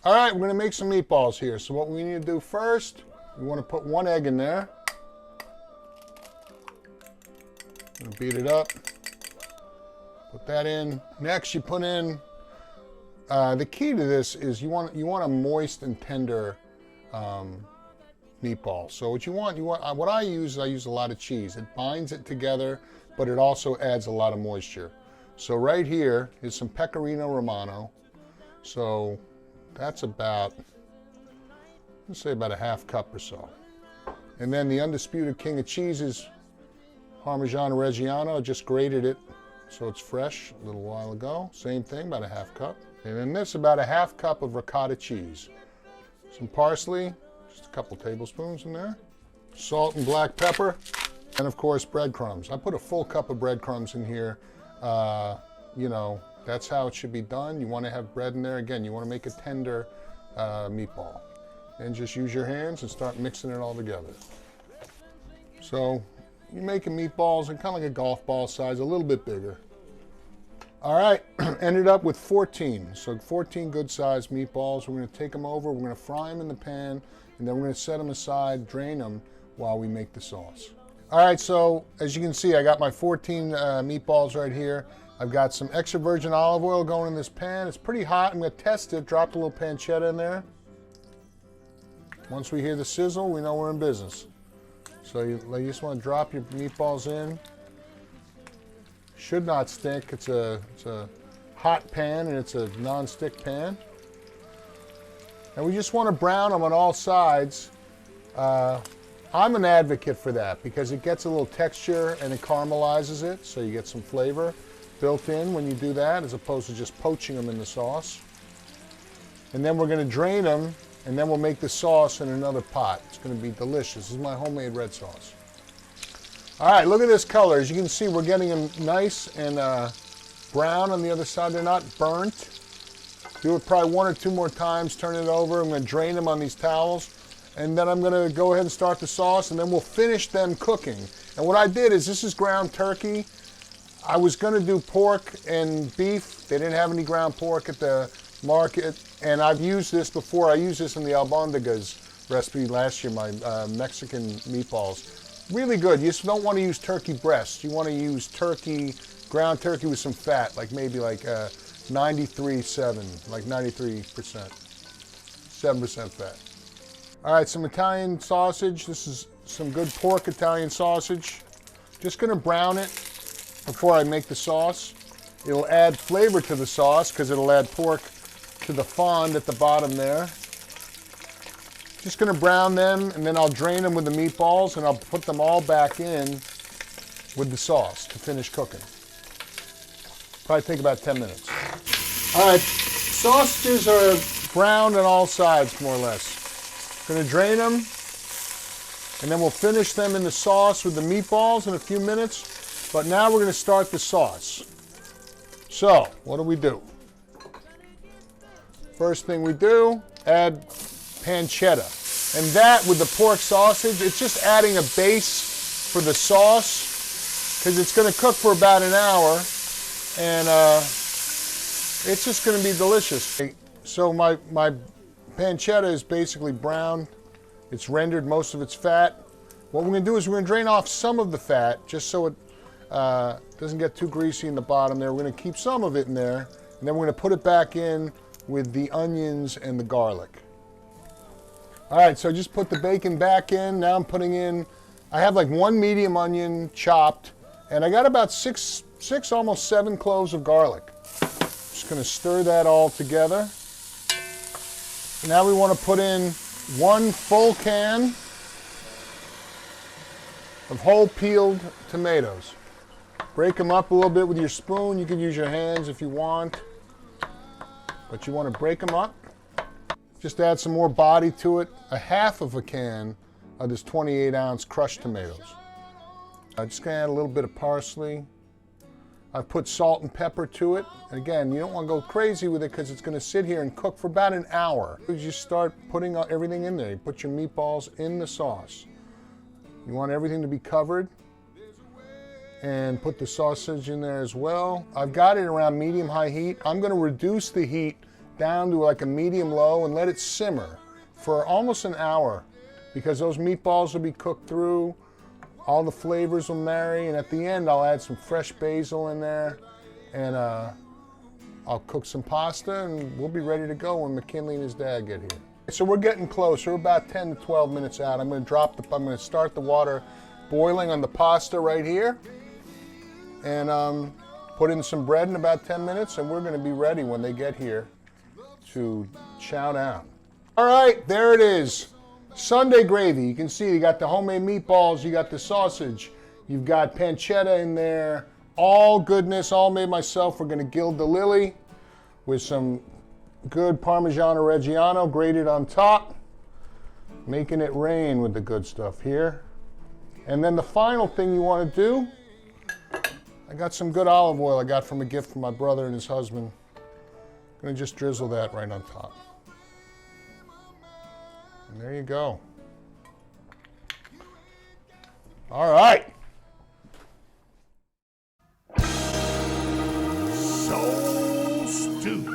All right, we're gonna make some meatballs here. So what we need to do first, we wanna put 1 egg in there. Gonna beat it up. Put that in. Next, you put in, the key to this is you want a moist and tender meatball. So what I use a lot of cheese. It binds it together, but it also adds a lot of moisture. So right here is some pecorino romano. So that's about, let's say about a ½ cup or so. And then the undisputed king of cheeses, parmigiana reggiano. I just grated it so it's fresh a little while ago. Same thing, about a ½ cup. And then this, about a ½ cup of ricotta cheese. Some parsley, just a couple tablespoons in there. Salt and black pepper. And of course, breadcrumbs. I put a full cup of breadcrumbs in here. You know, that's how it should be done. You want to have bread in there. Again, you want to make a tender meatball. And just use your hands and start mixing it all together. So you're making meatballs and kind of like a golf ball size, a little bit bigger. All right, ended up with 14. So 14 good sized meatballs. We're gonna take them over, we're gonna fry them in the pan, and then we're gonna set them aside, drain them while we make the sauce. All right, so as you can see, I got my 14 meatballs right here. I've got some extra virgin olive oil going in this pan. It's pretty hot. I'm gonna test it, drop a little pancetta in there. Once we hear the sizzle, we know we're in business. So you just want to drop your meatballs in. Should not stink. It's a hot pan and it's a non-stick pan. And we just want to brown them on all sides. I'm an advocate for that because it gets a little texture and it caramelizes it, so you get some flavor built in when you do that, as opposed to just poaching them in the sauce. And then we're going to drain them, and then we'll make the sauce in another pot. It's going to be delicious. This is my homemade red sauce. All right, look at this color. As you can see, we're getting them nice and brown on the other side. They're not burnt. Do it probably 1 or 2 more times, turn it over. I'm going to drain them on these towels. And then I'm going to go ahead and start the sauce, and then we'll finish them cooking. And what I did is, this is ground turkey. I was going to do pork and beef. They didn't have any ground pork at the market. And I've used this before. I used this in the albondigas recipe last year, my Mexican meatballs. Really good. You just don't want to use turkey breast. You want to use turkey, ground turkey with some fat, like maybe like 93.7, like 93%, 7% fat. All right, some Italian sausage. This is some good pork Italian sausage. Just gonna brown it before I make the sauce. It'll add flavor to the sauce because it'll add pork to the fond at the bottom there. Just gonna brown them, and then I'll drain them with the meatballs, and I'll put them all back in with the sauce to finish cooking. Probably take about 10 minutes. All right, sausages are browned on all sides, more or less. Gonna drain them, and then we'll finish them in the sauce with the meatballs in a few minutes. But now we're gonna start the sauce. So, what do? First thing we do, add pancetta. And that, with the pork sausage, it's just adding a base for the sauce, because it's gonna cook for about an hour, and it's just gonna be delicious. So my pancetta is basically brown. It's rendered most of its fat. What we're gonna do is we're gonna drain off some of the fat, just so it doesn't get too greasy in the bottom there. We're gonna keep some of it in there, and then we're gonna put it back in with the onions and the garlic. All right, so I just put the bacon back in. Now I'm putting in, I have like 1 medium onion chopped, and I got about six, almost 7 cloves of garlic. Just gonna stir that all together. Now we want to put in 1 full can of whole peeled tomatoes. Break them up a little bit with your spoon. You can use your hands if you want, but you want to break them up. Just add some more body to it. A half of a can of this 28-ounce crushed tomatoes. I'm just gonna add a little bit of parsley. I've put salt and pepper to it. And again, you don't want to go crazy with it because it's going to sit here and cook for about an hour. You just start putting everything in there. You put your meatballs in the sauce. You want everything to be covered. And put the sausage in there as well. I've got it around medium-high heat. I'm going to reduce the heat down to like a medium low and let it simmer for almost an hour, because those meatballs will be cooked through, all the flavors will marry, and at the end I'll add some fresh basil in there, and I'll cook some pasta, and we'll be ready to go when McKinley and his dad get here. So we're getting closer. We're about 10 to 12 minutes out. I'm going to start the water boiling on the pasta right here, and put in some bread in about 10 minutes, and we're going to be ready when they get here to chow down. All right, there it is. Sunday gravy. You can see you got the homemade meatballs, you got the sausage, you've got pancetta in there, all goodness, all made myself. We're going to gild the lily with some good parmigiana reggiano grated on top, making it rain with the good stuff here. And then the final thing you want to do, I got some good olive oil I got from a gift from my brother and his husband. I'm going to just drizzle that right on top. And there you go. All right. So stupid.